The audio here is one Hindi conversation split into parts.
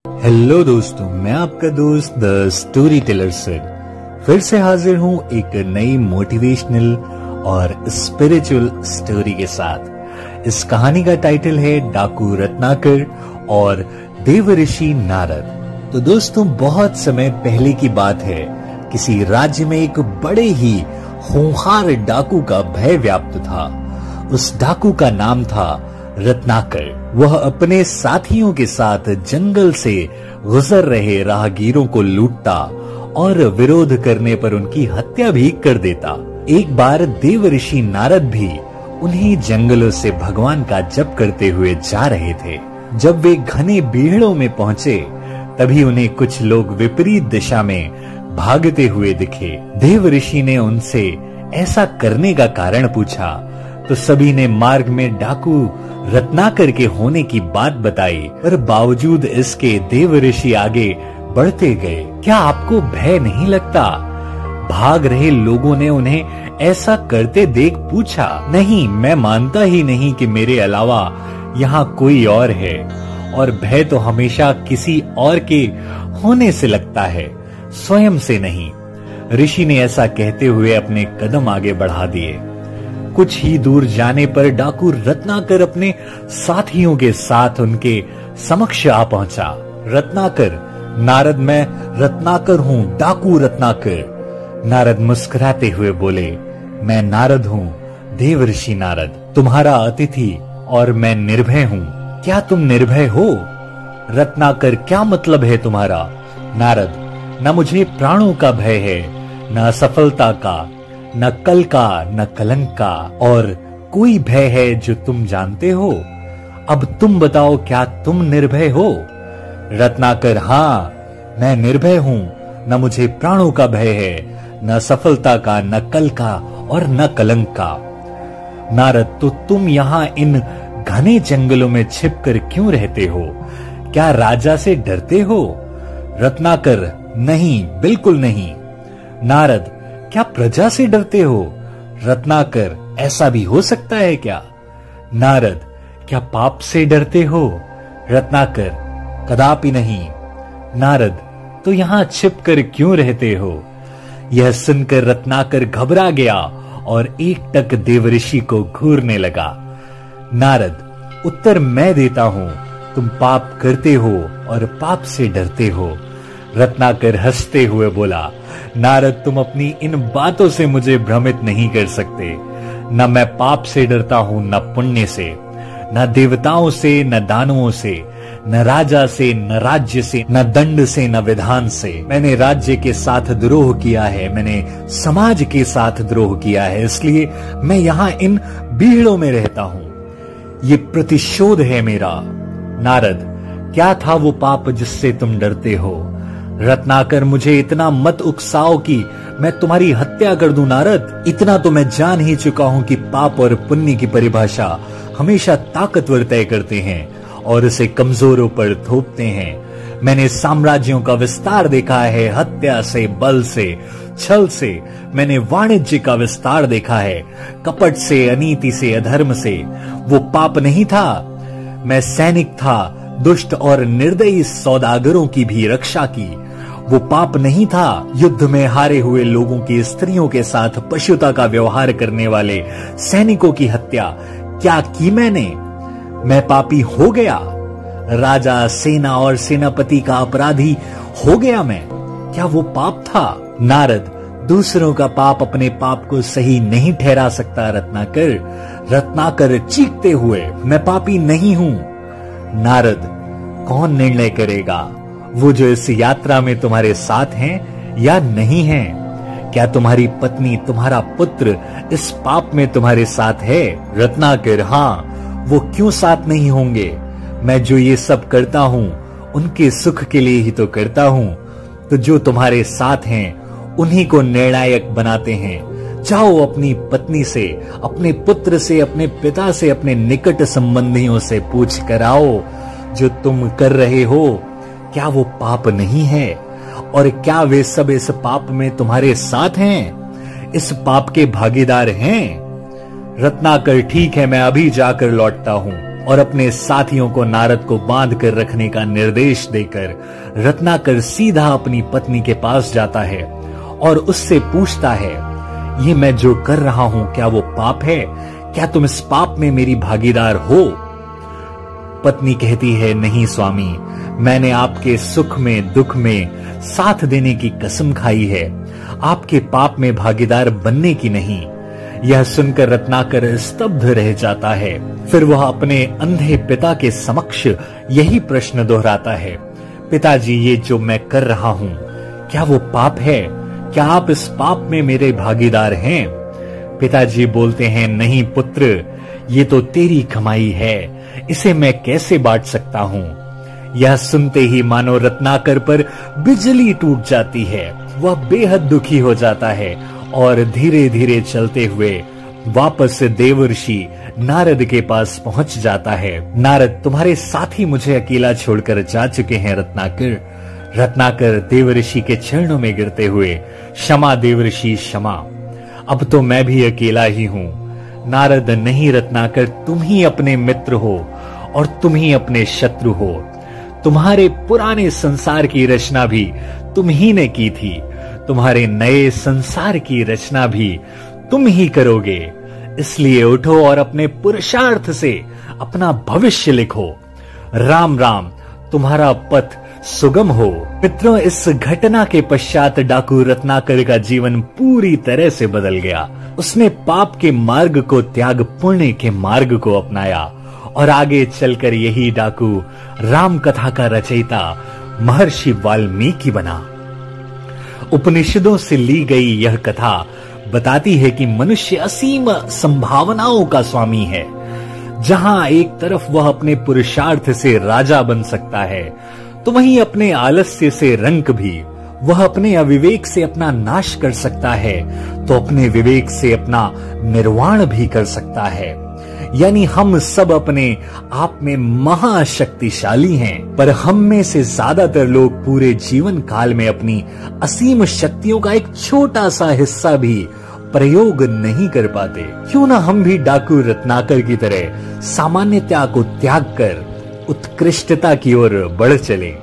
हेलो दोस्तों, मैं आपका दोस्त द स्टोरी टेलर सर फिर से हाजिर हूं एक नई मोटिवेशनल और स्पिरिचुअल स्टोरी के साथ। इस कहानी का टाइटल है डाकू रत्नाकर और देवऋषि नारद। तो दोस्तों, बहुत समय पहले की बात है, किसी राज्य में एक बड़े ही खूंखार डाकू का भय व्याप्त था। उस डाकू का नाम था रत्नाकर। वह अपने साथियों के साथ जंगल से गुजर रहे राहगीरों को लूटता और विरोध करने पर उनकी हत्या भी कर देता। एक बार देवऋषि नारद भी उन्हीं जंगलों से भगवान का जप करते हुए जा रहे थे। जब वे घने बीहड़ों में पहुंचे, तभी उन्हें कुछ लोग विपरीत दिशा में भागते हुए दिखे। देवऋषि ने उनसे ऐसा करने का कारण पूछा, तो सभी ने मार्ग में डाकू रत्नाकर के होने की बात बताई, पर बावजूद इसके देवऋषि आगे बढ़ते गए। क्या आपको भय नहीं लगता? भाग रहे लोगों ने उन्हें ऐसा करते देख पूछा। नहीं, मैं मानता ही नहीं कि मेरे अलावा यहाँ कोई और है, और भय तो हमेशा किसी और के होने से लगता है, स्वयं से नहीं। ऋषि ने ऐसा कहते हुए अपने कदम आगे बढ़ा दिए। कुछ ही दूर जाने पर डाकू रत्नाकर अपने साथियों के साथ उनके समक्ष आ पहुंचा। रत्नाकर, नारद, मैं रत्नाकर हूँ, डाकू रत्नाकर। नारद मुस्कुराते हुए बोले, मैं नारद हूँ, देवऋषि नारद, तुम्हारा अतिथि, और मैं निर्भय हूँ। क्या तुम निर्भय हो? रत्नाकर, क्या मतलब है तुम्हारा? नारद, न मुझे प्राणों का भय है, न असफलता का, न कल का, न कलंक का, और कोई भय है जो तुम जानते हो। अब तुम बताओ, क्या तुम निर्भय हो? रत्नाकर, हाँ, मैं निर्भय हूं। न मुझे प्राणों का भय है, न सफलता का, न कल का, और न कलंक का। नारद, तो तुम यहाँ इन घने जंगलों में छिपकर क्यों रहते हो? क्या राजा से डरते हो? रत्नाकर, नहीं, बिल्कुल नहीं। नारद, क्या प्रजा से डरते हो? रत्नाकर, ऐसा भी हो सकता है क्या? नारद, क्या पाप से डरते हो? रत्नाकर, कदापि नहीं। नारद, तो यहां छिपकर क्यों रहते हो? यह सुनकर रत्नाकर घबरा गया और एकटक देवऋषि को घूरने लगा। नारद, उत्तर मैं देता हूं, तुम पाप करते हो और पाप से डरते हो। रत्नाकर हंसते हुए बोला, नारद, तुम अपनी इन बातों से मुझे भ्रमित नहीं कर सकते। न मैं पाप से डरता हूं, न पुण्य से, न देवताओं से, न दानवों से, न राजा से, न राज्य से, न दंड से, न विधान से। मैंने राज्य के साथ द्रोह किया है, मैंने समाज के साथ द्रोह किया है, इसलिए मैं यहाँ इन बीहड़ों में रहता हूं। ये प्रतिशोध है मेरा। नारद, क्या था वो पाप जिससे तुम डरते हो? रत्नाकर, मुझे इतना मत उकसाओ कि मैं तुम्हारी हत्या कर दूं। नारद, इतना तो मैं जान ही चुका हूं कि पाप और पुण्य की परिभाषा हमेशा ताकतवर तय करते हैं और इसे कमजोरों पर थोपते हैं। मैंने साम्राज्यों का विस्तार देखा है, हत्या से, बल से, छल से। मैंने वाणिज्य का विस्तार देखा है, कपट से, अनीति से, अधर्म से। वो पाप नहीं था। मैं सैनिक था, दुष्ट और निर्दयी सौदागरों की भी रक्षा की। वो पाप नहीं था। युद्ध में हारे हुए लोगों की स्त्रियों के साथ पशुता का व्यवहार करने वाले सैनिकों की हत्या क्या की मैंने? मैं पापी हो गया। राजा, सेना और सेनापति का अपराधी हो गया मैं। क्या वो पाप था? नारद, दूसरों का पाप अपने पाप को सही नहीं ठहरा सकता। रत्नाकर, रत्नाकर चीखते हुए, मैं पापी नहीं हूं। नारद, कौन निर्णय करेगा? वो जो इस यात्रा में तुम्हारे साथ हैं या नहीं हैं? क्या तुम्हारी पत्नी, तुम्हारा पुत्र इस पाप में तुम्हारे साथ है? रत्नाकर, हाँ, वो क्यों साथ नहीं होंगे? मैं जो ये सब करता हूं उनके सुख के लिए ही तो करता हूं। तो जो तुम्हारे साथ हैं उन्हीं को निर्णायक बनाते हैं। जाओ अपनी पत्नी से, अपने पुत्र से, अपने पिता से, अपने निकट संबंधियों से पूछ कर आओ, जो तुम कर रहे हो क्या वो पाप नहीं है? और क्या वे सब इस पाप में तुम्हारे साथ हैं, इस पाप के भागीदार हैं? रत्नाकर, ठीक है, मैं अभी जाकर लौटता हूं। और अपने साथियों को नारद को बांध कर रखने का निर्देश देकर रत्नाकर सीधा अपनी पत्नी के पास जाता है और उससे पूछता है, ये मैं जो कर रहा हूं क्या वो पाप है? क्या तुम इस पाप में मेरी भागीदार हो? पत्नी कहती है, नहीं स्वामी, मैंने आपके सुख में दुख में साथ देने की कसम खाई है, आपके पाप में भागीदार बनने की नहीं। यह सुनकर रत्नाकर स्तब्ध रह जाता है। फिर वह अपने अंधे पिता के समक्ष यही प्रश्न दोहराता है, पिताजी, ये जो मैं कर रहा हूं क्या वो पाप है? क्या आप इस पाप में मेरे भागीदार हैं? पिताजी बोलते हैं, नहीं पुत्र, ये तो तेरी कमाई है, इसे मैं कैसे बांट सकता हूं? यह सुनते ही मानो रत्नाकर पर बिजली टूट जाती है। वह बेहद दुखी हो जाता है और धीरे धीरे चलते हुए वापस देवर्षि नारद के पास पहुंच जाता है। नारद, तुम्हारे साथी मुझे अकेला छोड़कर जा चुके हैं रत्नाकर। रत्नाकर देवर्षि के चरणों में गिरते हुए, क्षमा देवर्षि क्षमा, अब तो मैं भी अकेला ही हूं। नारद, नहीं रत्नाकर, तुम ही अपने मित्र हो और तुम ही अपने शत्रु हो। तुम्हारे पुराने संसार की रचना भी तुम ही ने की थी, तुम्हारे नए संसार की रचना भी तुम ही करोगे। इसलिए उठो और अपने पुरुषार्थ से अपना भविष्य लिखो। राम राम, तुम्हारा पथ सुगम हो। मित्रों, इस घटना के पश्चात डाकू रत्नाकर का जीवन पूरी तरह से बदल गया। उसने पाप के मार्ग को त्याग पुण्य के मार्ग को अपनाया और आगे चलकर यही डाकू राम कथा का रचयिता महर्षि वाल्मीकि बना। उपनिषदों से ली गई यह कथा बताती है कि मनुष्य असीम संभावनाओं का स्वामी है। जहां एक तरफ वह अपने पुरुषार्थ से राजा बन सकता है, तो वहीं अपने आलस्य से रंक भी। वह अपने अविवेक से अपना नाश कर सकता है, तो अपने विवेक से अपना निर्वाण भी कर सकता है। यानी हम सब अपने आप में महाशक्तिशाली हैं, पर हम में से ज्यादातर लोग पूरे जीवन काल में अपनी असीम शक्तियों का एक छोटा सा हिस्सा भी प्रयोग नहीं कर पाते। क्यों ना हम भी डाकू रत्नाकर की तरह सामान्यता को त्याग कर उत्कृष्टता की ओर बढ़ चले।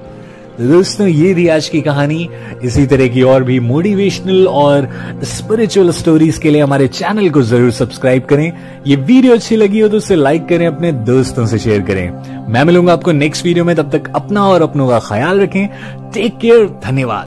दोस्तों, ये थी आज की कहानी। इसी तरह की और भी मोटिवेशनल और स्पिरिचुअल स्टोरीज के लिए हमारे चैनल को जरूर सब्सक्राइब करें। ये वीडियो अच्छी लगी हो तो उसे लाइक करें, अपने दोस्तों से शेयर करें। मैं मिलूंगा आपको नेक्स्ट वीडियो में, तब तक अपना और अपनों का ख्याल रखें। टेक केयर, धन्यवाद।